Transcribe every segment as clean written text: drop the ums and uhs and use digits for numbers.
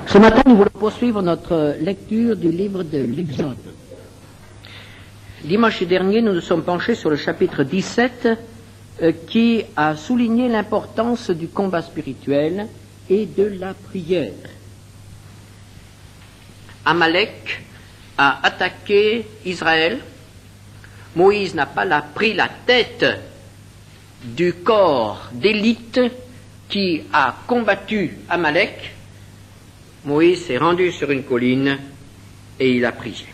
Ce matin, nous voulons poursuivre notre lecture du livre de l'Exode. Dimanche dernier, nous nous sommes penchés sur le chapitre 17 qui a souligné l'importance du combat spirituel et de la prière. Amalek a attaqué Israël. Moïse n'a pas pris la tête du corps d'élite qui a combattu Amalek. Moïse s'est rendu sur une colline et il a prié.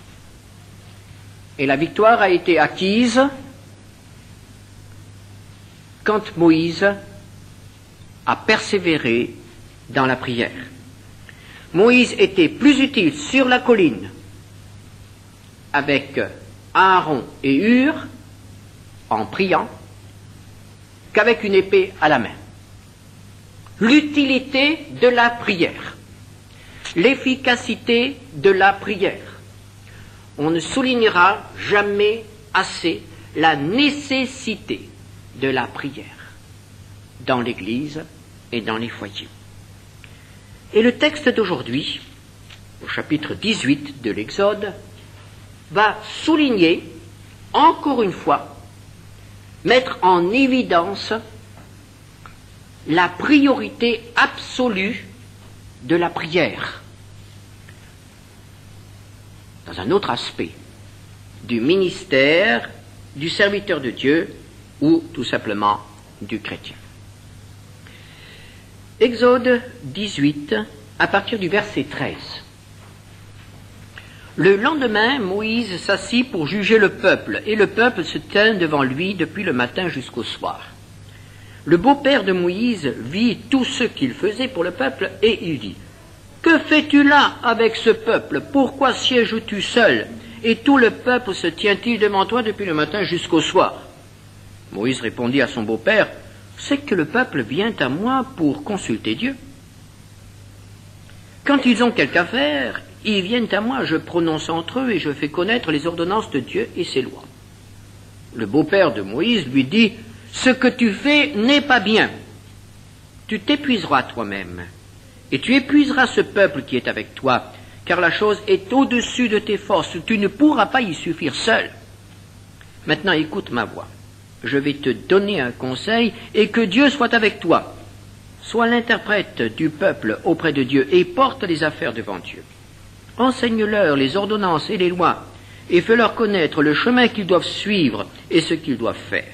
Et la victoire a été acquise quand Moïse a persévéré dans la prière. Moïse était plus utile sur la colline avec Aaron et Hur en priant qu'avec une épée à la main. L'utilité de la prière, l'efficacité de la prière. On ne soulignera jamais assez la nécessité de la prière dans l'Église et dans les foyers. Et le texte d'aujourd'hui, au chapitre 18 de l'Exode, va souligner, encore une fois, mettre en évidence la priorité absolue de la prière dans un autre aspect du ministère du serviteur de Dieu ou tout simplement du chrétien. Exode 18, à partir du verset 13. Le lendemain, Moïse s'assit pour juger le peuple, et le peuple se tint devant lui depuis le matin jusqu'au soir. Le beau-père de Moïse vit tout ce qu'il faisait pour le peuple, et il dit: « Que fais-tu là avec ce peuple? Pourquoi sièges-tu seul? Et tout le peuple se tient-il devant toi depuis le matin jusqu'au soir ?» Moïse répondit à son beau-père: « C'est que le peuple vient à moi pour consulter Dieu. Quand ils ont quelque affaire, ils viennent à moi, je prononce entre eux et je fais connaître les ordonnances de Dieu et ses lois. » Le beau-père de Moïse lui dit: « Ce que tu fais n'est pas bien. Tu t'épuiseras toi-même, et tu épuiseras ce peuple qui est avec toi, car la chose est au-dessus de tes forces. Tu ne pourras pas y suffire seul. Maintenant écoute ma voix. Je vais te donner un conseil, et que Dieu soit avec toi. Sois l'interprète du peuple auprès de Dieu, et porte les affaires devant Dieu. Enseigne-leur les ordonnances et les lois, et fais-leur connaître le chemin qu'ils doivent suivre et ce qu'ils doivent faire.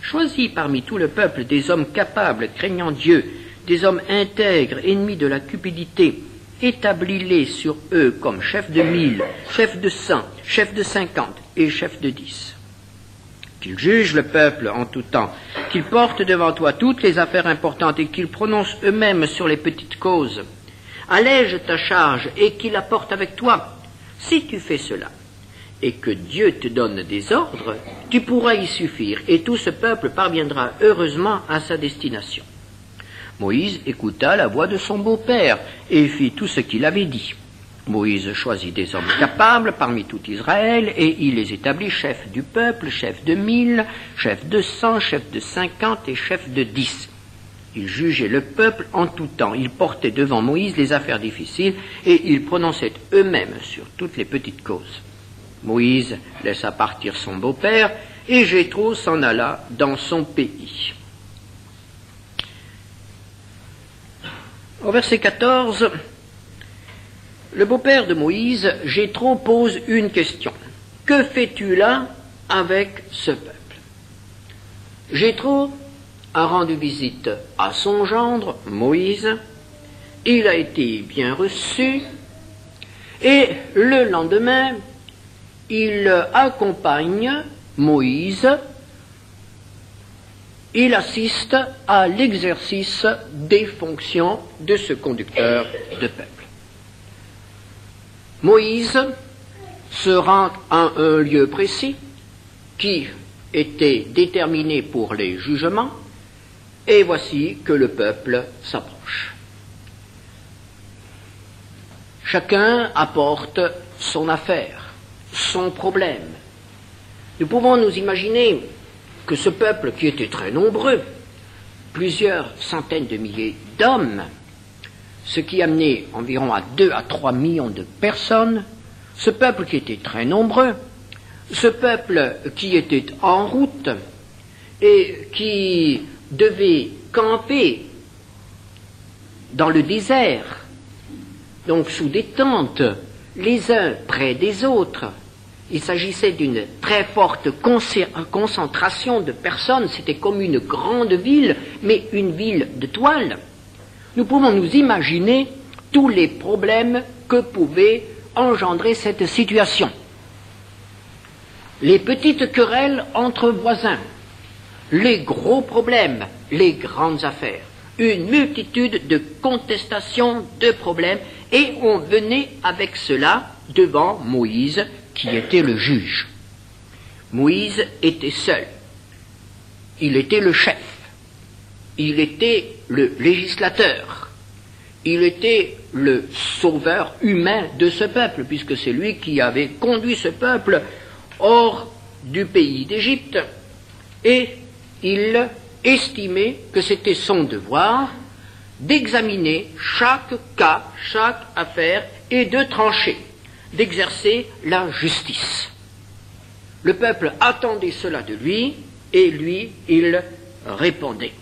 Choisis parmi tout le peuple des hommes capables, craignant Dieu, des hommes intègres, ennemis de la cupidité. Établis-les sur eux comme chefs de 1000, chefs de 100, chefs de 50 et chefs de 10. Qu'ils jugent le peuple en tout temps, qu'ils portent devant toi toutes les affaires importantes et qu'ils prononcent eux-mêmes sur les petites causes. Allège ta charge et qu'ils la portent avec toi. Si tu fais cela, et que Dieu te donne des ordres, tu pourras y suffire, et tout ce peuple parviendra heureusement à sa destination. » Moïse écouta la voix de son beau-père, et fit tout ce qu'il avait dit. Moïse choisit des hommes capables parmi tout Israël, et il les établit chefs du peuple, chefs de 1000, chefs de 100, chefs de 50 et chefs de 10. Ils jugeaient le peuple en tout temps, ils portaient devant Moïse les affaires difficiles, et ils prononçaient eux-mêmes sur toutes les petites causes. Moïse laissa partir son beau-père, et Jéthro s'en alla dans son pays. Au verset 14, le beau-père de Moïse, Jéthro, pose une question. « Que fais-tu là avec ce peuple ?» Jéthro a rendu visite à son gendre, Moïse. Il a été bien reçu, et le lendemain, il accompagne Moïse, il assiste à l'exercice des fonctions de ce conducteur de peuple. Moïse se rend à un lieu précis qui était déterminé pour les jugements, et voici que le peuple s'approche. Chacun apporte son affaire, son problème. Nous pouvons nous imaginer que ce peuple, qui était très nombreux, plusieurs centaines de milliers d'hommes, ce qui amenait environ à 2 à 3 millions de personnes, ce peuple qui était très nombreux, ce peuple qui était en route et qui devait camper dans le désert, donc sous des tentes, les uns près des autres. Il s'agissait d'une très forte concentration de personnes, c'était comme une grande ville, mais une ville de toile. Nous pouvons nous imaginer tous les problèmes que pouvait engendrer cette situation. Les petites querelles entre voisins, les gros problèmes, les grandes affaires, une multitude de contestations, de problèmes, et on venait avec cela devant Moïse, qui était le juge. Moïse était seul. Il était le chef. Il était le législateur. Il était le sauveur humain de ce peuple, puisque c'est lui qui avait conduit ce peuple hors du pays d'Égypte. Et il estimait que c'était son devoir d'examiner chaque cas, chaque affaire, et de trancher, d'exercer la justice. Le peuple attendait cela de lui, et lui, il répondait.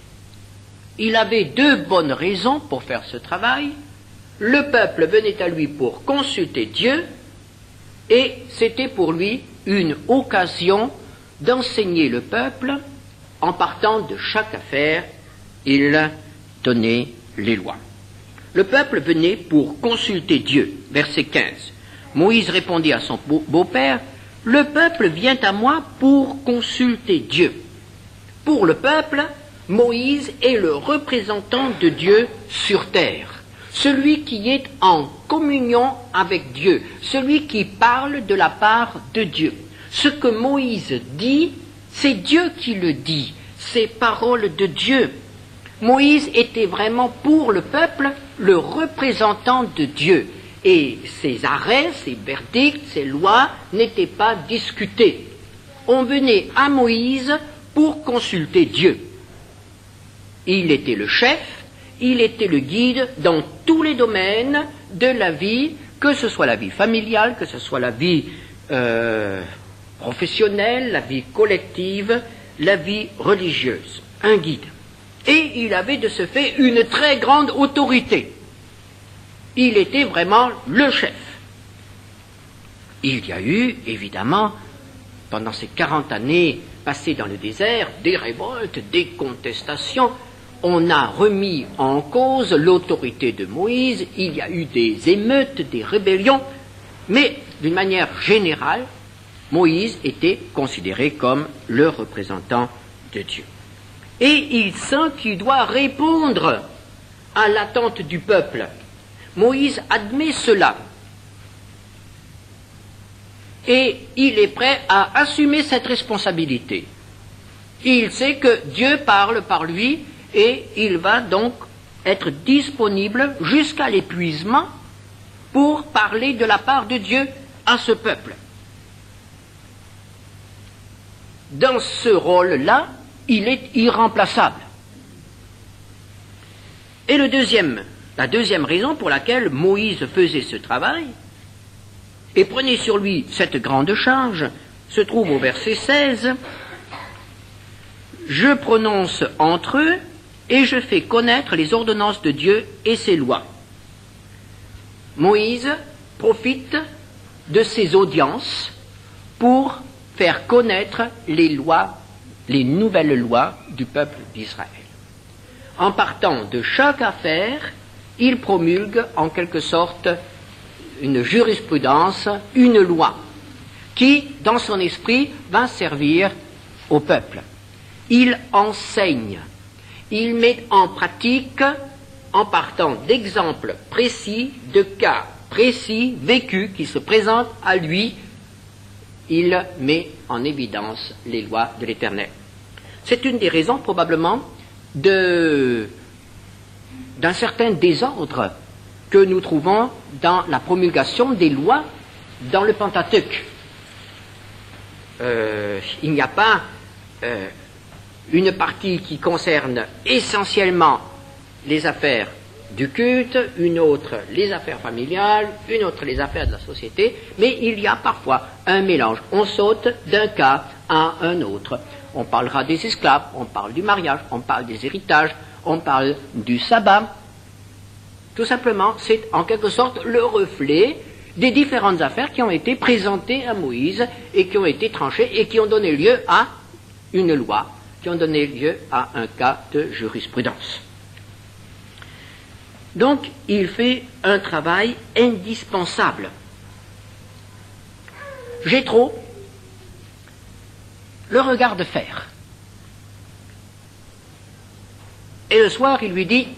Il avait 2 bonnes raisons pour faire ce travail. Le peuple venait à lui pour consulter Dieu, et c'était pour lui une occasion d'enseigner le peuple. En partant de chaque affaire, il donnait les lois. Le peuple venait pour consulter Dieu. Verset 15. Moïse répondit à son beau-père, « Le peuple vient à moi pour consulter Dieu. » Pour le peuple, Moïse est le représentant de Dieu sur terre, celui qui est en communion avec Dieu, celui qui parle de la part de Dieu. Ce que Moïse dit, c'est Dieu qui le dit, c'est parole de Dieu. Moïse était vraiment pour le peuple le représentant de Dieu. Et ses arrêts, ses verdicts, ses lois n'étaient pas discutés. On venait à Moïse pour consulter Dieu. Il était le chef, il était le guide dans tous les domaines de la vie, que ce soit la vie familiale, que ce soit la vie professionnelle, la vie collective, la vie religieuse. Un guide. Et il avait de ce fait une très grande autorité. Il était vraiment le chef. Il y a eu, évidemment, pendant ces 40 années passées dans le désert, des révoltes, des contestations. On a remis en cause l'autorité de Moïse, il y a eu des émeutes, des rébellions, mais d'une manière générale, Moïse était considéré comme le représentant de Dieu. Et il sent qu'il doit répondre à l'attente du peuple. Moïse admet cela. Et il est prêt à assumer cette responsabilité. Il sait que Dieu parle par lui et il va donc être disponible jusqu'à l'épuisement pour parler de la part de Dieu à ce peuple. Dans ce rôle-là, il est irremplaçable. Et la deuxième raison pour laquelle Moïse faisait ce travail et prenait sur lui cette grande charge se trouve au verset 16. « Je prononce entre eux et je fais connaître les ordonnances de Dieu et ses lois. » Moïse profite de ces audiences pour faire connaître les lois, les nouvelles lois du peuple d'Israël. En partant de chaque affaire, il promulgue en quelque sorte une jurisprudence, une loi, qui, dans son esprit, va servir au peuple. Il enseigne, il met en pratique, en partant d'exemples précis, de cas précis, vécus, qui se présentent à lui, il met en évidence les lois de l'Éternel. C'est une des raisons, probablement, d'un certain désordre que nous trouvons dans la promulgation des lois dans le Pentateuque. Il n'y a pas une partie qui concerne essentiellement les affaires du culte, une autre les affaires familiales, une autre les affaires de la société, mais il y a parfois un mélange. On saute d'un cas à un autre. On parlera des esclaves, on parle du mariage, on parle des héritages, on parle du sabbat. Tout simplement, c'est en quelque sorte le reflet des différentes affaires qui ont été présentées à Moïse et qui ont été tranchées et qui ont donné lieu à une loi, qui ont donné lieu à un cas de jurisprudence. Donc, il fait un travail indispensable. Jéthro le regarde faire. Et le soir, il lui dit,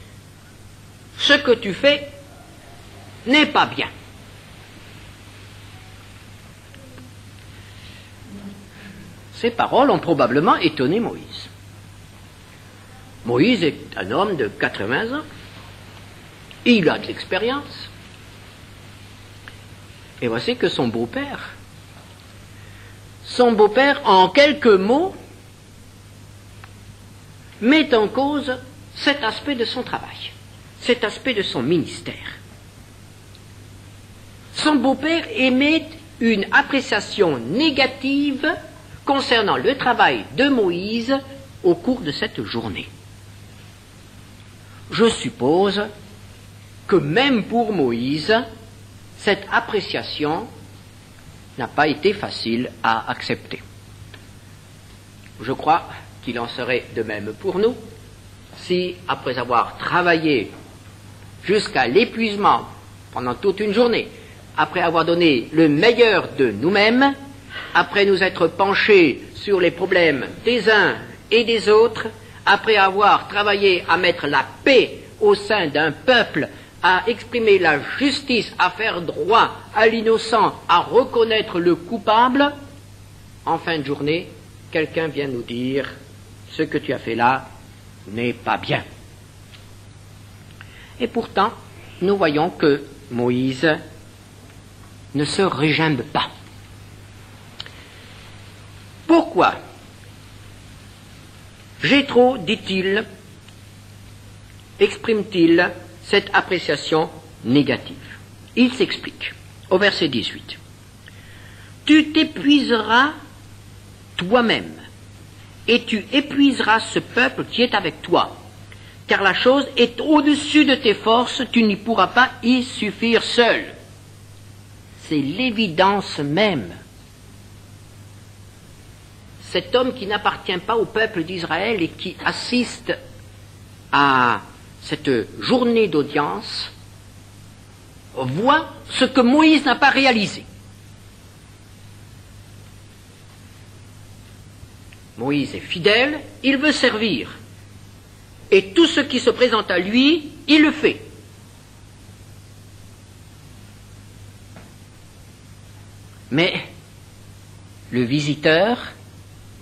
« Ce que tu fais n'est pas bien. » Ces paroles ont probablement étonné Moïse. Moïse est un homme de 80 ans. Il a de l'expérience. Et voici que son beau-père, en quelques mots, met en cause cet aspect de son travail, cet aspect de son ministère. Son beau-père émet une appréciation négative concernant le travail de Moïse au cours de cette journée. Je suppose que même pour Moïse, cette appréciation n'a pas été facile à accepter. Je crois qu'il en serait de même pour nous si, après avoir travaillé jusqu'à l'épuisement pendant toute une journée, après avoir donné le meilleur de nous-mêmes, après nous être penchés sur les problèmes des uns et des autres, après avoir travaillé à mettre la paix au sein d'un peuple, à exprimer la justice, à faire droit à l'innocent, à reconnaître le coupable, en fin de journée, quelqu'un vient nous dire « ce que tu as fait là n'est pas bien ». Et pourtant, nous voyons que Moïse ne se régimbe pas. Pourquoi Jéthro, dit-il, exprime-t-il cette appréciation négative? Il s'explique au verset 18. « Tu t'épuiseras toi-même, et tu épuiseras ce peuple qui est avec toi, car la chose est au-dessus de tes forces, tu n'y pourras pas y suffire seul. » C'est l'évidence même. Cet homme qui n'appartient pas au peuple d'Israël et qui assiste à cette journée d'audience voit ce que Moïse n'a pas réalisé. Moïse est fidèle, il veut servir. Et tout ce qui se présente à lui, il le fait. Mais le visiteur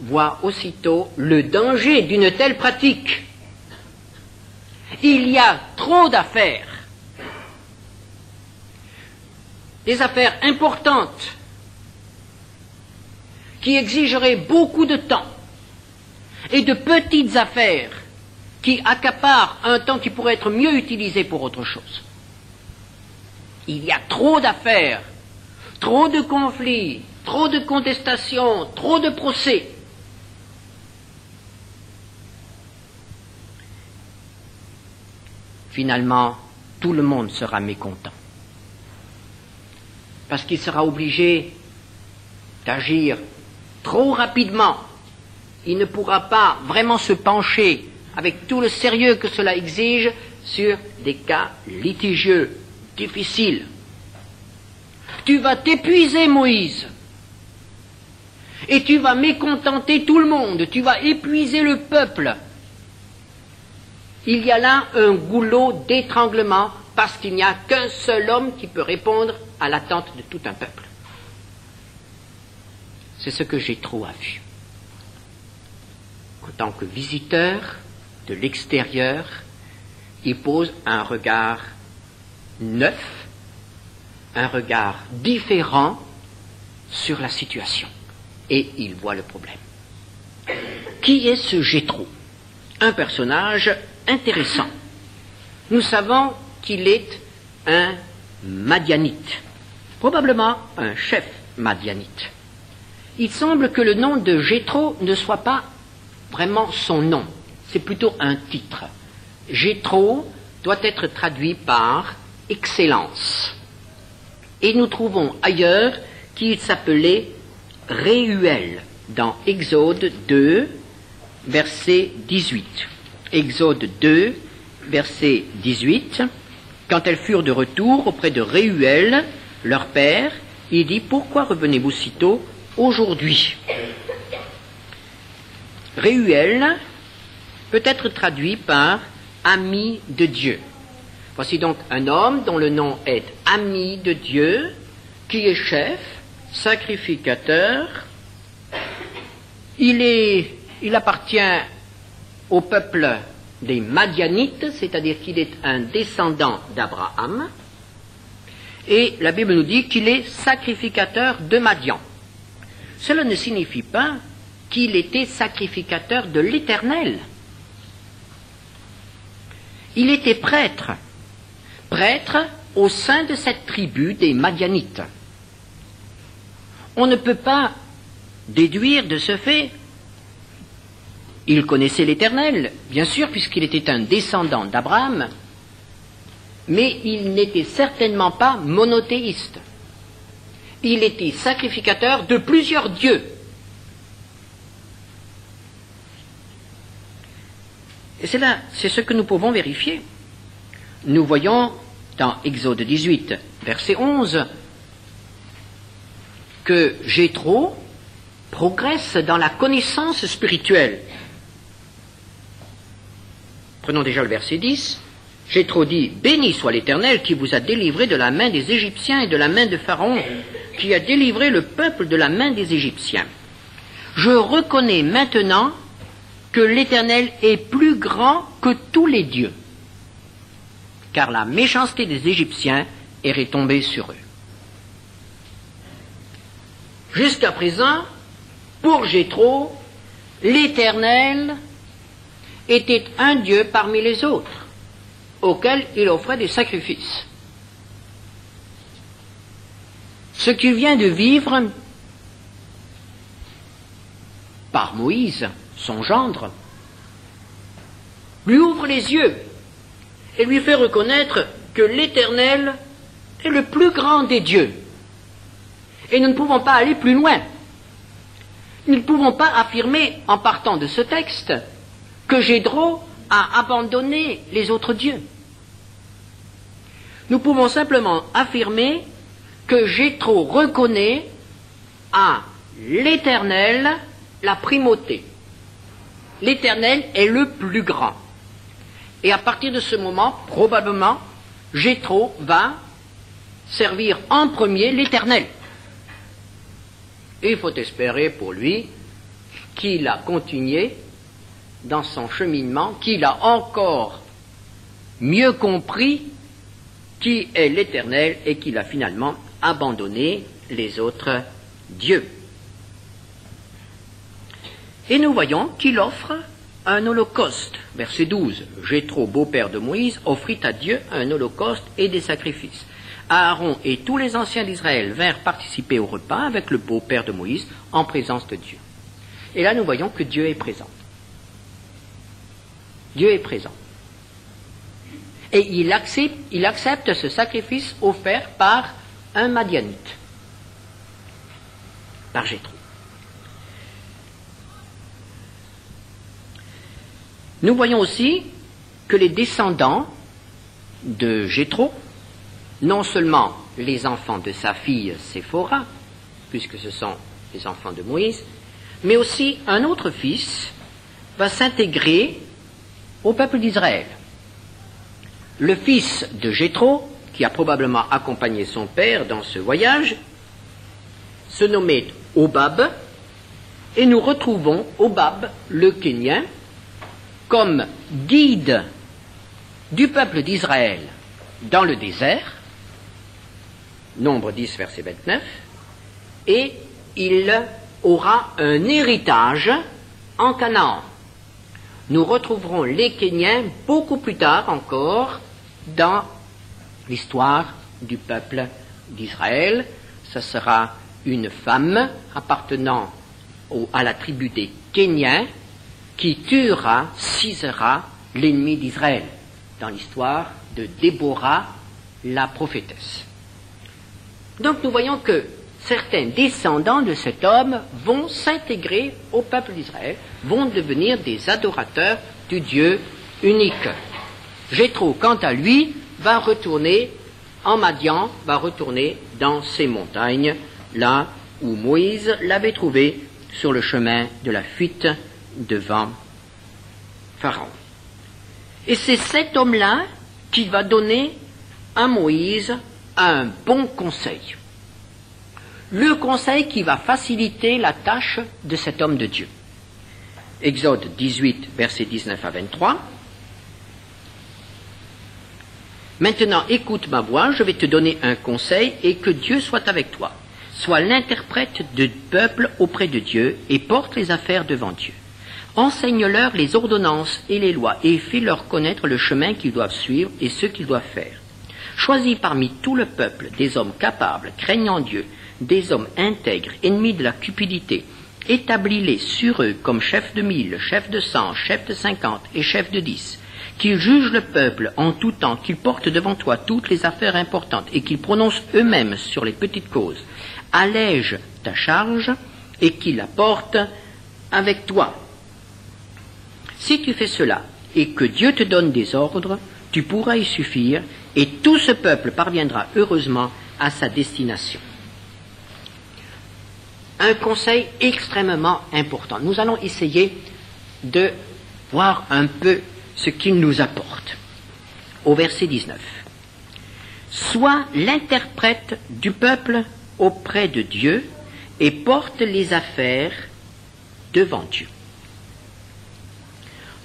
voit aussitôt le danger d'une telle pratique. Il y a trop d'affaires, des affaires importantes qui exigeraient beaucoup de temps et de petites affaires qui accaparent un temps qui pourrait être mieux utilisé pour autre chose. Il y a trop d'affaires, trop de conflits, trop de contestations, trop de procès. Finalement, tout le monde sera mécontent. Parce qu'il sera obligé d'agir trop rapidement. Il ne pourra pas vraiment se pencher avec tout le sérieux que cela exige sur des cas litigieux, difficiles. Tu vas t'épuiser, Moïse, et tu vas mécontenter tout le monde, tu vas épuiser le peuple. Il y a là un goulot d'étranglement parce qu'il n'y a qu'un seul homme qui peut répondre à l'attente de tout un peuple. C'est ce que Jéthro a vu. En tant que visiteur de l'extérieur, il pose un regard neuf, un regard différent sur la situation. Et il voit le problème. Qui est ce Jéthro? Un personnage intéressant. nous savons qu'il est un Madianite, probablement un chef Madianite. Il semble que le nom de Jéthro ne soit pas vraiment son nom, c'est plutôt un titre. Jéthro doit être traduit par excellence. Et nous trouvons ailleurs qu'il s'appelait Réuel, dans Exode 2, verset 18. Exode 2, verset 18. Quand elles furent de retour auprès de Réuel, leur père, il dit « Pourquoi revenez-vous si tôt aujourd'hui ?» Réuel peut être traduit par « ami de Dieu ». Voici donc un homme dont le nom est ami de Dieu, qui est chef, sacrificateur. Il appartient au peuple des Madianites, c'est-à-dire qu'il est un descendant d'Abraham. Et la Bible nous dit qu'il est sacrificateur de Madian. Cela ne signifie pas qu'il était sacrificateur de l'Éternel. Il était prêtre au sein de cette tribu des Madianites. On ne peut pas déduire de ce fait, il connaissait l'Éternel, bien sûr, puisqu'il était un descendant d'Abraham, mais il n'était certainement pas monothéiste. Il était sacrificateur de plusieurs dieux. Et c'est ce que nous pouvons vérifier. Nous voyons dans Exode 18, verset 11, que Jéthro progresse dans la connaissance spirituelle. Prenons déjà le verset 10. Jéthro dit « Béni soit l'Éternel qui vous a délivré de la main des Égyptiens et de la main de Pharaon, qui a délivré le peuple de la main des Égyptiens. Je reconnais maintenant que l'Éternel est plus grand que tous les dieux, car la méchanceté des Égyptiens est retombée sur eux. » Jusqu'à présent, pour Jéthro, l'Éternel était un Dieu parmi les autres, auquel il offrait des sacrifices. Ce qu'il vient de vivre par Moïse, son gendre, lui ouvre les yeux et lui fait reconnaître que l'Éternel est le plus grand des dieux. Et nous ne pouvons pas aller plus loin. Nous ne pouvons pas affirmer, en partant de ce texte, que Jéthro a abandonné les autres dieux. Nous pouvons simplement affirmer que Jéthro reconnaît à l'Éternel la primauté. L'Éternel est le plus grand. Et à partir de ce moment, probablement, Jéthro va servir en premier l'Éternel. Et il faut espérer pour lui qu'il a continué dans son cheminement, qu'il a encore mieux compris qui est l'Éternel et qu'il a finalement abandonné les autres dieux. Et nous voyons qu'il offre un holocauste. Verset 12. Jéthro, beau-père de Moïse, offrit à Dieu un holocauste et des sacrifices. Aaron et tous les anciens d'Israël vinrent participer au repas avec le beau-père de Moïse en présence de Dieu. Et là, nous voyons que Dieu est présent. Dieu est présent. Et il accepte ce sacrifice offert par un Madianite, par Jéthro. Nous voyons aussi que les descendants de Jéthro, non seulement les enfants de sa fille Séphora, puisque ce sont les enfants de Moïse, mais aussi un autre fils va s'intégrer au peuple d'Israël. Le fils de Jéthro, qui a probablement accompagné son père dans ce voyage, se nommait Hobab, et nous retrouvons Hobab, le Kénien, comme guide du peuple d'Israël dans le désert, Nombre 10, verset 29, et il aura un héritage en Canaan. Nous retrouverons les Kéniens beaucoup plus tard encore dans l'histoire du peuple d'Israël. Ce sera une femme appartenant à la tribu des Kéniens qui tuera Sisera, l'ennemi d'Israël, dans l'histoire de Déborah, la prophétesse. Donc nous voyons que certains descendants de cet homme vont s'intégrer au peuple d'Israël, vont devenir des adorateurs du Dieu unique. Jéthro, quant à lui, va retourner en Madian, va retourner dans ces montagnes, là où Moïse l'avait trouvé sur le chemin de la fuite devant Pharaon. Et c'est cet homme-là qui va donner à Moïse un bon conseil. Le conseil qui va faciliter la tâche de cet homme de Dieu. Exode 18, versets 19 à 23. Maintenant, écoute ma voix, je vais te donner un conseil et que Dieu soit avec toi. Sois l'interprète du peuple auprès de Dieu et porte les affaires devant Dieu. Enseigne-leur les ordonnances et les lois et fais-leur connaître le chemin qu'ils doivent suivre et ce qu'ils doivent faire. Choisis parmi tout le peuple des hommes capables, craignant Dieu, des hommes intègres, ennemis de la cupidité. Établis-les sur eux comme chefs de 1000, chefs de 100, chefs de 50 et chefs de 10. Qu'ils jugent le peuple en tout temps, qu'ils portent devant toi toutes les affaires importantes et qu'ils prononcent eux-mêmes sur les petites causes. Allège ta charge et qu'ils la portent avec toi. Si tu fais cela et que Dieu te donne des ordres, tu pourras y suffire et tout ce peuple parviendra heureusement à sa destination. Un conseil extrêmement important. Nous allons essayer de voir un peu ce qu'il nous apporte. Au verset 19. Sois l'interprète du peuple auprès de Dieu et porte les affaires devant Dieu.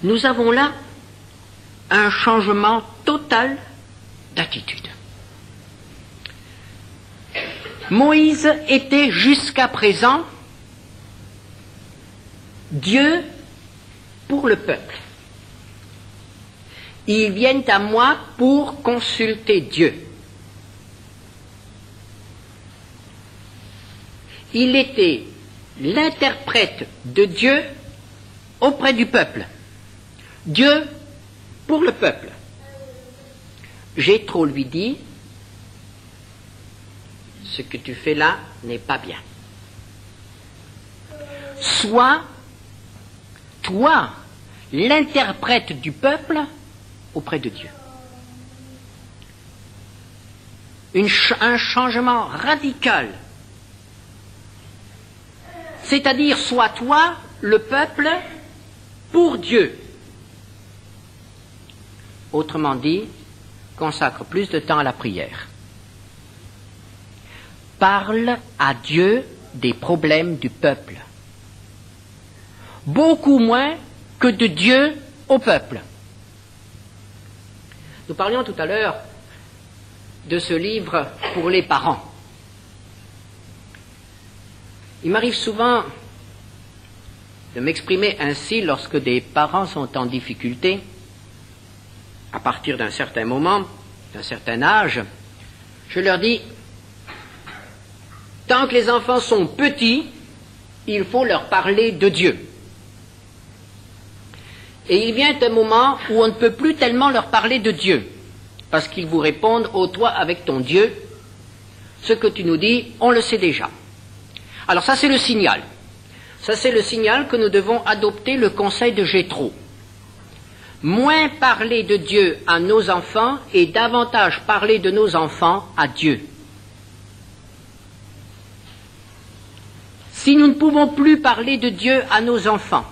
Nous avons là un changement total d'attitude. Moïse était jusqu'à présent Dieu pour le peuple. Ils viennent à moi pour consulter Dieu. Il était l'interprète de Dieu auprès du peuple. Dieu pour le peuple. Jéthro lui dit, ce que tu fais là n'est pas bien. Sois, toi, l'interprète du peuple auprès de Dieu. Un changement radical. C'est-à-dire, sois toi, le peuple, pour Dieu. Autrement dit, consacre plus de temps à la prière. Parle à Dieu des problèmes du peuple. Beaucoup moins que de Dieu au peuple. Nous parlions tout à l'heure de ce livre pour les parents. Il m'arrive souvent de m'exprimer ainsi lorsque des parents sont en difficulté, à partir d'un certain moment, d'un certain âge. Je leur dis, tant que les enfants sont petits, il faut leur parler de Dieu. Et il vient un moment où on ne peut plus tellement leur parler de Dieu, parce qu'ils vous répondent, ô toi avec ton Dieu, ce que tu nous dis, on le sait déjà. Alors ça c'est le signal. Ça c'est le signal que nous devons adopter le conseil de Jéthro. Moins parler de Dieu à nos enfants et davantage parler de nos enfants à Dieu. Si nous ne pouvons plus parler de Dieu à nos enfants,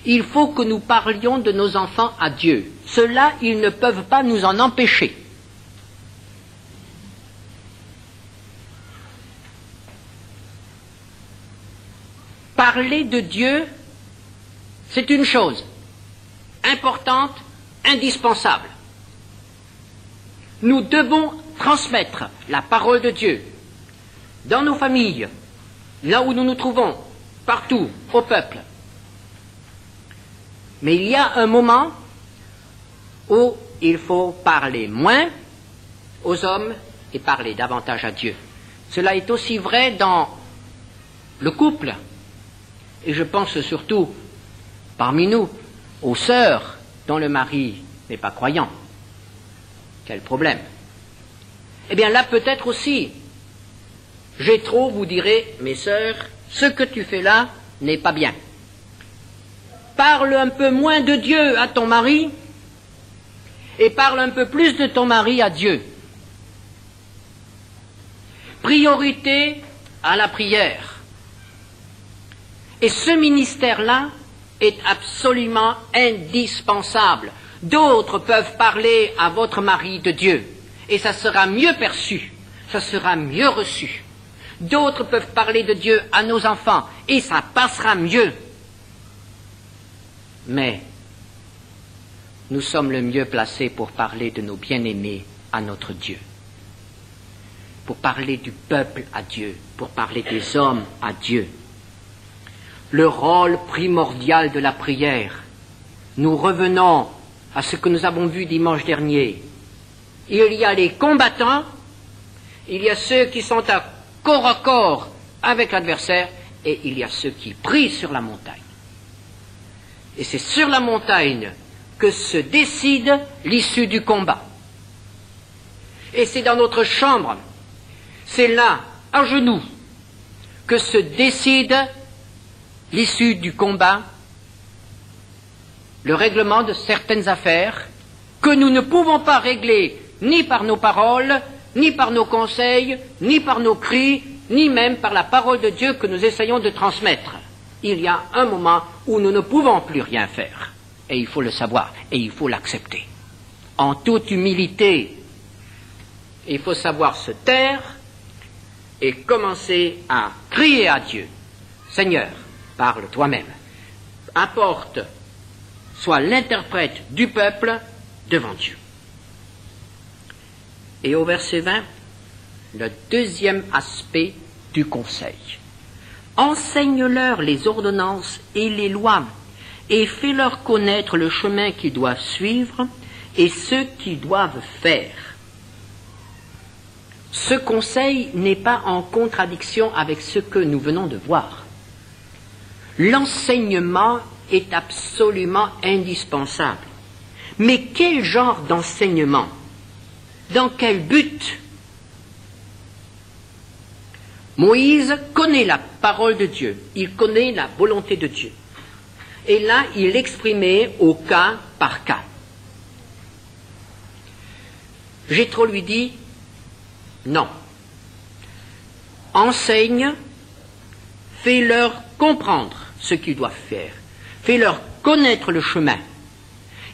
il faut que nous parlions de nos enfants à Dieu. Cela, ils ne peuvent pas nous en empêcher. Parler de Dieu, c'est une chose importante, indispensable. Nous devons transmettre la parole de Dieu dans nos familles, là où nous nous trouvons, partout, au peuple. Mais il y a un moment où il faut parler moins aux hommes et parler davantage à Dieu. Cela est aussi vrai dans le couple, et je pense surtout parmi nous aux sœurs dont le mari n'est pas croyant. Quel problème! Eh bien là peut-être aussi, Jéthro vous dirait, mes sœurs, ce que tu fais là n'est pas bien. Parle un peu moins de Dieu à ton mari et parle un peu plus de ton mari à Dieu. Priorité à la prière. Et ce ministère-là est absolument indispensable. D'autres peuvent parler à votre mari de Dieu, et ça sera mieux perçu, ça sera mieux reçu. D'autres peuvent parler de Dieu à nos enfants, et ça passera mieux. Mais nous sommes le mieux placés pour parler de nos bien-aimés à notre Dieu, pour parler du peuple à Dieu, pour parler des hommes à Dieu. Le rôle primordial de la prière. Nous revenons à ce que nous avons vu dimanche dernier. Il y a les combattants, il y a ceux qui sont à corps à corps avec l'adversaire, et il y a ceux qui prient sur la montagne. Et c'est sur la montagne que se décide l'issue du combat. Et c'est dans notre chambre, c'est là, à genoux, que se décide l'issue du combat, le règlement de certaines affaires que nous ne pouvons pas régler ni par nos paroles, ni par nos conseils, ni par nos cris, ni même par la parole de Dieu que nous essayons de transmettre. Il y a un moment où nous ne pouvons plus rien faire. Et il faut le savoir, et il faut l'accepter. En toute humilité, il faut savoir se taire et commencer à crier à Dieu. Seigneur, parle toi-même. Apporte, sois l'interprète du peuple devant Dieu. Et au verset 20, le deuxième aspect du conseil. Enseigne-leur les ordonnances et les lois, et fais-leur connaître le chemin qu'ils doivent suivre et ce qu'ils doivent faire. Ce conseil n'est pas en contradiction avec ce que nous venons de voir. L'enseignement est absolument indispensable. Mais quel genre d'enseignement? Dans quel but? Moïse connaît la parole de Dieu, il connaît la volonté de Dieu. Et là, il l'exprimait au cas par cas. Jéthro lui dit, non, enseigne, fais-leur comprendre ce qu'ils doivent faire, fais-leur connaître le chemin.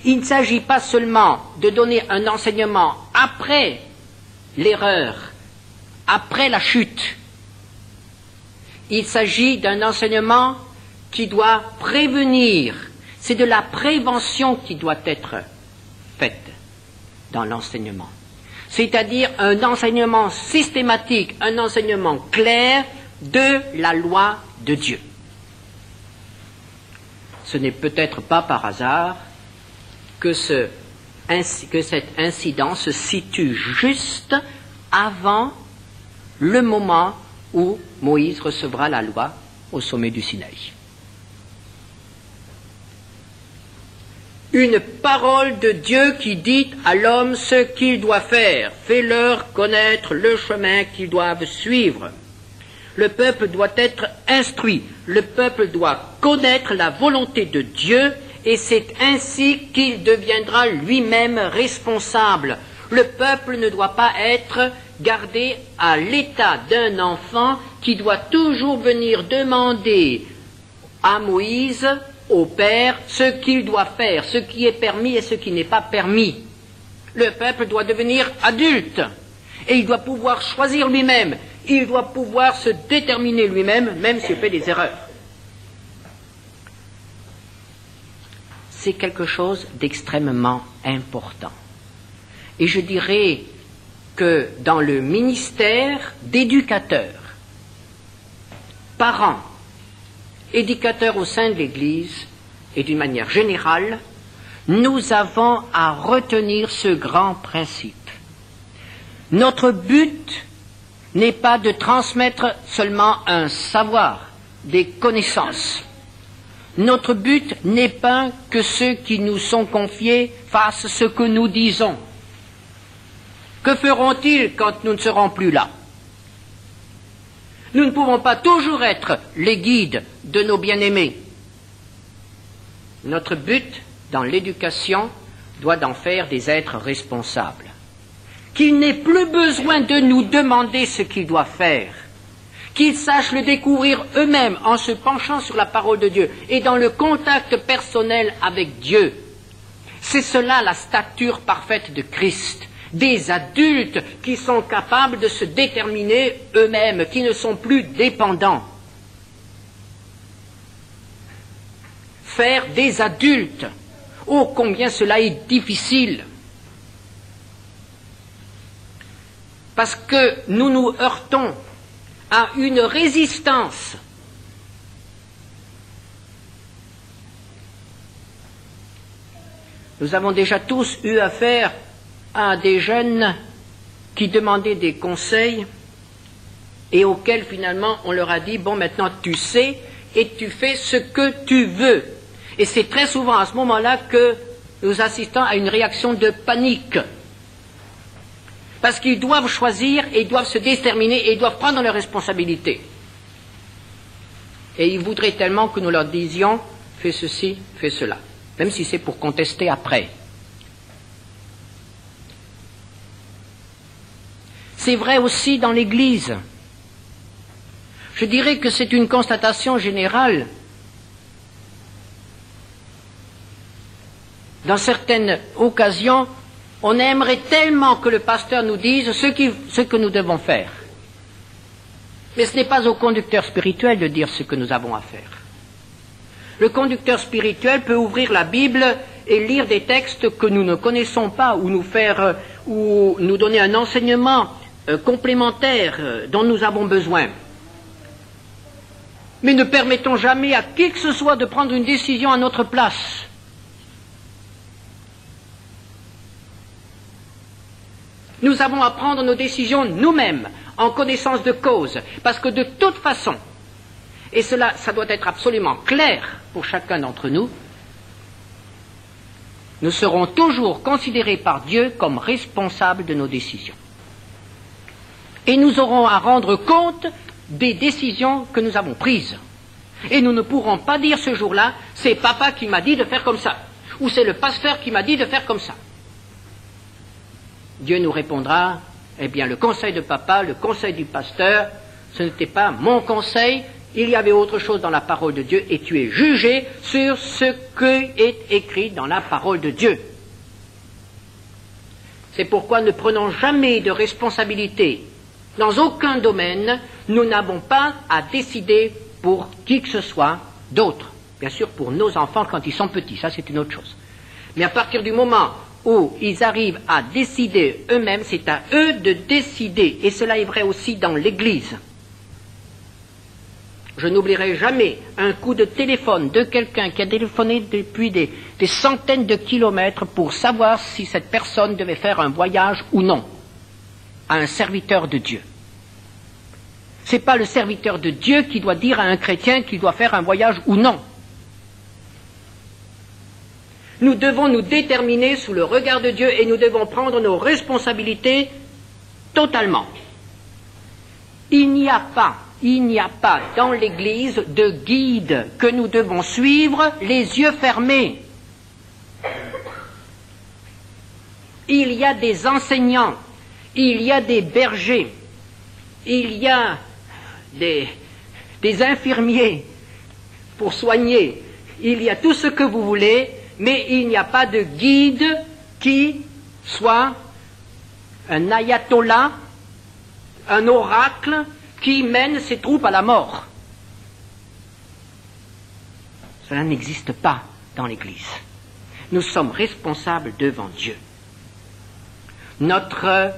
Il ne s'agit pas seulement de donner un enseignement après l'erreur, après la chute. Il s'agit d'un enseignement qui doit prévenir. C'est de la prévention qui doit être faite dans l'enseignement. C'est-à-dire un enseignement systématique, un enseignement clair de la loi de Dieu. Ce n'est peut-être pas par hasard que cet incident se situe juste avant le moment où Moïse recevra la loi au sommet du Sinaï. Une parole de Dieu qui dit à l'homme ce qu'il doit faire. Fais-leur connaître le chemin qu'ils doivent suivre. Le peuple doit être instruit. Le peuple doit connaître la volonté de Dieu et c'est ainsi qu'il deviendra lui-même responsable. Le peuple ne doit pas être gardé à l'état d'un enfant qui doit toujours venir demander à Moïse, au Père, ce qu'il doit faire, ce qui est permis et ce qui n'est pas permis. Le peuple doit devenir adulte et il doit pouvoir choisir lui-même, il doit pouvoir se déterminer lui-même, même s'il fait des erreurs. C'est quelque chose d'extrêmement important. Et je dirais que dans le ministère d'éducateur, parents, éducateurs au sein de l'Église et d'une manière générale, nous avons à retenir ce grand principe. Notre but n'est pas de transmettre seulement un savoir, des connaissances. Notre but n'est pas que ceux qui nous sont confiés fassent ce que nous disons. Que feront-ils quand nous ne serons plus là? Nous ne pouvons pas toujours être les guides de nos bien-aimés. Notre but dans l'éducation doit d'en faire des êtres responsables. Qu'ils n'aient plus besoin de nous demander ce qu'ils doivent faire. Qu'ils sachent le découvrir eux-mêmes en se penchant sur la parole de Dieu et dans le contact personnel avec Dieu. C'est cela la stature parfaite de Christ. Des adultes qui sont capables de se déterminer eux-mêmes, qui ne sont plus dépendants. Faire des adultes, oh combien cela est difficile. Parce que nous nous heurtons à une résistance. Nous avons déjà tous eu affaire à des jeunes qui demandaient des conseils et auxquels finalement on leur a dit « Bon, maintenant tu sais et tu fais ce que tu veux ». Et c'est très souvent à ce moment-là que nous assistons à une réaction de panique. Parce qu'ils doivent choisir et ils doivent se déterminer et ils doivent prendre leurs responsabilités. Et ils voudraient tellement que nous leur disions « Fais ceci, fais cela », même si c'est pour contester après. C'est vrai aussi dans l'Église. Je dirais que c'est une constatation générale. Dans certaines occasions, on aimerait tellement que le pasteur nous dise ce que nous devons faire. Mais ce n'est pas au conducteur spirituel de dire ce que nous avons à faire. Le conducteur spirituel peut ouvrir la Bible et lire des textes que nous ne connaissons pas, ou nous donner un enseignement complémentaire dont nous avons besoin. Mais ne permettons jamais à qui que ce soit de prendre une décision à notre place. Nous avons à prendre nos décisions nous-mêmes, en connaissance de cause, parce que de toute façon, et cela, ça doit être absolument clair pour chacun d'entre nous, nous serons toujours considérés par Dieu comme responsables de nos décisions. Et nous aurons à rendre compte des décisions que nous avons prises. Et nous ne pourrons pas dire ce jour-là, c'est papa qui m'a dit de faire comme ça, ou c'est le pasteur qui m'a dit de faire comme ça. Dieu nous répondra, eh bien le conseil de papa, le conseil du pasteur, ce n'était pas mon conseil, il y avait autre chose dans la parole de Dieu et tu es jugé sur ce qui est écrit dans la parole de Dieu. C'est pourquoi ne prenons jamais de responsabilité. Dans aucun domaine, nous n'avons pas à décider pour qui que ce soit d'autre. Bien sûr, pour nos enfants quand ils sont petits, ça c'est une autre chose. Mais à partir du moment où ils arrivent à décider eux-mêmes, c'est à eux de décider. Et cela est vrai aussi dans l'Église. Je n'oublierai jamais un coup de téléphone de quelqu'un qui a téléphoné depuis des centaines de kilomètres pour savoir si cette personne devait faire un voyage ou non, à un serviteur de Dieu. Ce n'est pas le serviteur de Dieu qui doit dire à un chrétien qu'il doit faire un voyage ou non. Nous devons nous déterminer sous le regard de Dieu et nous devons prendre nos responsabilités totalement. Il n'y a pas dans l'Église de guide que nous devons suivre les yeux fermés. Il y a des enseignants, il y a des bergers, il y a des infirmiers pour soigner, il y a tout ce que vous voulez, mais il n'y a pas de guide qui soit un ayatollah, un oracle qui mène ses troupes à la mort. Cela n'existe pas dans l'Église. Nous sommes responsables devant Dieu. Notre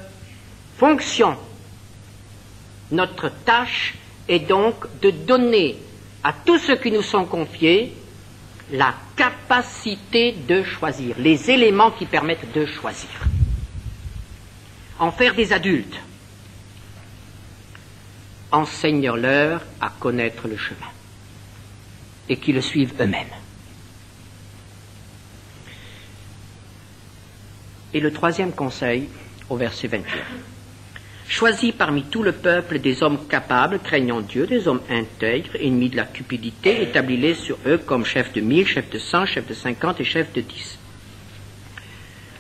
fonction, notre tâche est donc de donner à tous ceux qui nous sont confiés la capacité de choisir, les éléments qui permettent de choisir. En faire des adultes. Enseigne-leur à connaître le chemin et qu'ils le suivent eux-mêmes. Et le troisième conseil, au verset 21. Choisis parmi tout le peuple des hommes capables, craignant Dieu, des hommes intègres, ennemis de la cupidité, établis-les sur eux comme chefs de 1000, chefs de 100, chefs de 50 et chefs de 10.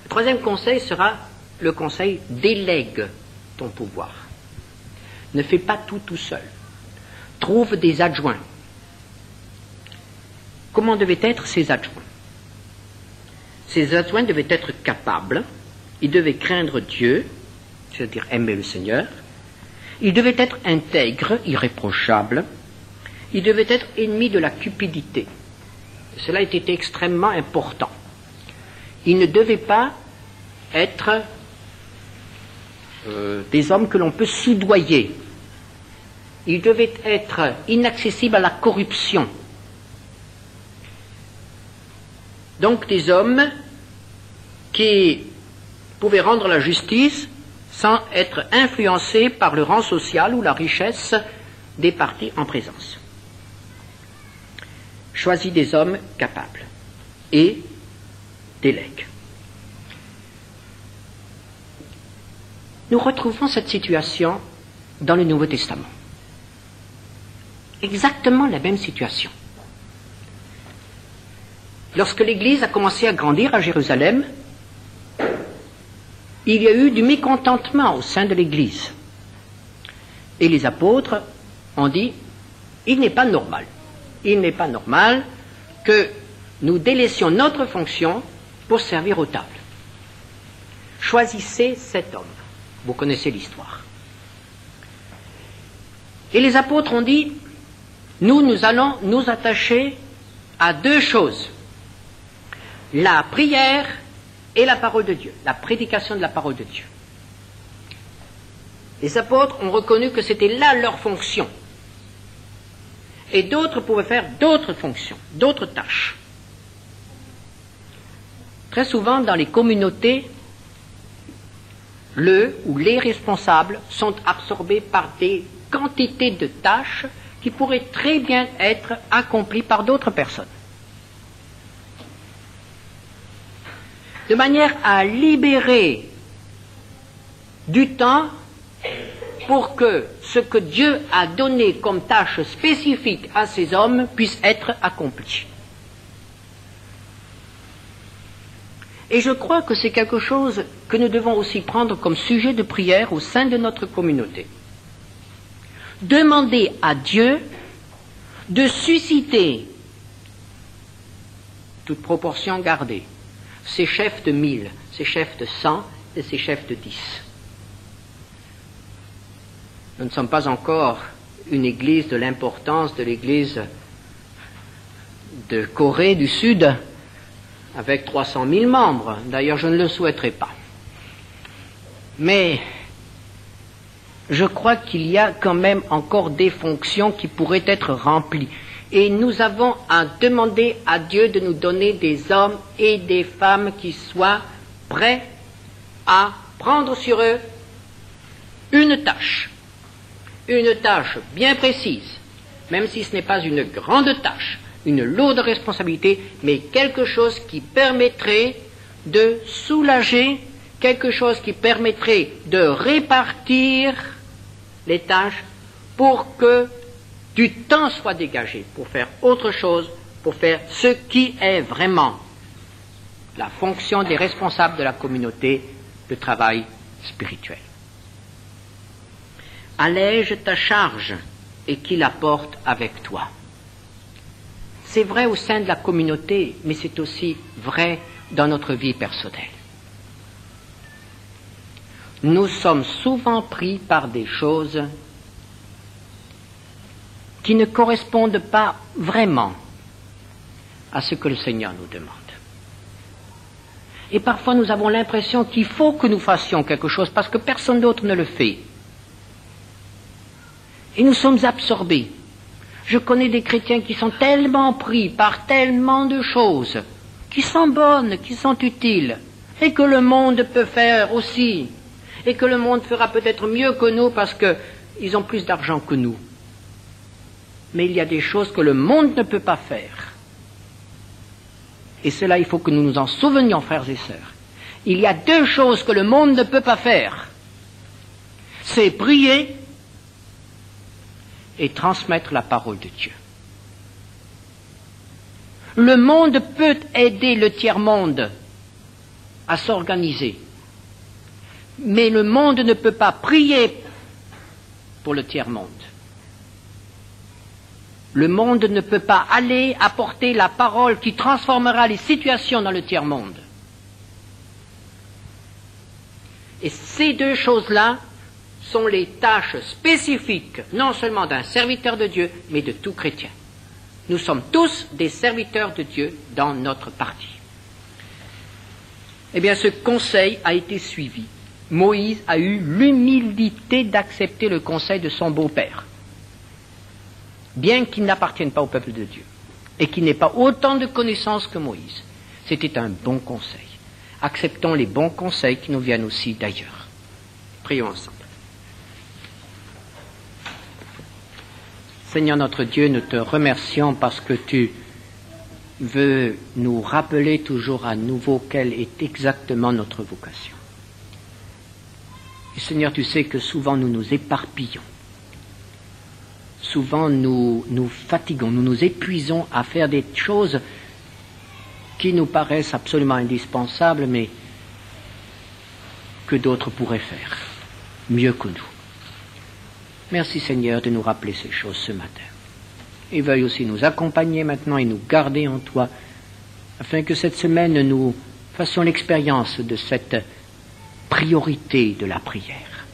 Le troisième conseil sera le conseil délègue ton pouvoir. Ne fais pas tout seul. Trouve des adjoints. Comment devaient être ces adjoints? Ces adjoints devaient être capables, ils devaient craindre Dieu, c'est-à-dire aimer le Seigneur, ils devaient être intègres, irréprochables, ils devaient être ennemis de la cupidité. Cela était extrêmement important. Ils ne devaient pas être des hommes que l'on peut soudoyer. Ils devaient être inaccessibles à la corruption. Donc des hommes qui pouvaient rendre la justice sans être influencés par le rang social ou la richesse des partis en présence. Choisis des hommes capables et délègue. Nous retrouvons cette situation dans le Nouveau Testament. Exactement la même situation. Lorsque l'Église a commencé à grandir à Jérusalem, il y a eu du mécontentement au sein de l'Église. Et les apôtres ont dit, il n'est pas normal que nous délaissions notre fonction pour servir aux tables. Choisissez cet homme. Vous connaissez l'histoire. Et les apôtres ont dit, nous allons nous attacher à deux choses. La prière et la parole de Dieu, la prédication de la parole de Dieu. Les apôtres ont reconnu que c'était là leur fonction. Et d'autres pouvaient faire d'autres fonctions, d'autres tâches. Très souvent, dans les communautés, le ou les responsables sont absorbés par des quantités de tâches qui pourraient très bien être accomplies par d'autres personnes. De manière à libérer du temps pour que ce que Dieu a donné comme tâche spécifique à ces hommes puisse être accompli. Et je crois que c'est quelque chose que nous devons aussi prendre comme sujet de prière au sein de notre communauté. Demander à Dieu de susciter, toute proportion gardée, ces chefs de 1000, ces chefs de 100 et ces chefs de 10. Nous ne sommes pas encore une église de l'importance de l'église de Corée du Sud, avec 300 000 membres. D'ailleurs, je ne le souhaiterais pas. Mais je crois qu'il y a quand même encore des fonctions qui pourraient être remplies. Et nous avons à demander à Dieu de nous donner des hommes et des femmes qui soient prêts à prendre sur eux une tâche bien précise, même si ce n'est pas une grande tâche, une lourde responsabilité, mais quelque chose qui permettrait de soulager, quelque chose qui permettrait de répartir les tâches pour que du temps soit dégagé pour faire autre chose, pour faire ce qui est vraiment la fonction des responsables de la communauté, le travail spirituel. Allège ta charge et qu'il la porte avec toi. C'est vrai au sein de la communauté, mais c'est aussi vrai dans notre vie personnelle. Nous sommes souvent pris par des choses qui ne correspondent pas vraiment à ce que le Seigneur nous demande. Et parfois nous avons l'impression qu'il faut que nous fassions quelque chose parce que personne d'autre ne le fait. Et nous sommes absorbés. Je connais des chrétiens qui sont tellement pris par tellement de choses, qui sont bonnes, qui sont utiles, et que le monde peut faire aussi, et que le monde fera peut-être mieux que nous parce qu'ils ont plus d'argent que nous. Mais il y a des choses que le monde ne peut pas faire. Et cela, il faut que nous nous en souvenions, frères et sœurs. Il y a deux choses que le monde ne peut pas faire. C'est prier et transmettre la parole de Dieu. Le monde peut aider le tiers-monde à s'organiser. Mais le monde ne peut pas prier pour le tiers-monde. Le monde ne peut pas aller apporter la parole qui transformera les situations dans le tiers-monde. Et ces deux choses-là sont les tâches spécifiques, non seulement d'un serviteur de Dieu, mais de tout chrétien. Nous sommes tous des serviteurs de Dieu dans notre partie. Eh bien, ce conseil a été suivi. Moïse a eu l'humilité d'accepter le conseil de son beau-père, bien qu'il n'appartienne pas au peuple de Dieu, et qu'il n'ait pas autant de connaissances que Moïse. C'était un bon conseil. Acceptons les bons conseils qui nous viennent aussi d'ailleurs. Prions ensemble. Seigneur notre Dieu, nous te remercions parce que tu veux nous rappeler toujours à nouveau quelle est exactement notre vocation. Et Seigneur, tu sais que souvent nous nous éparpillons. Souvent nous nous fatiguons, nous nous épuisons à faire des choses qui nous paraissent absolument indispensables, mais que d'autres pourraient faire mieux que nous. Merci Seigneur de nous rappeler ces choses ce matin. Et veuille aussi nous accompagner maintenant et nous garder en toi, afin que cette semaine nous fassions l'expérience de cette priorité de la prière.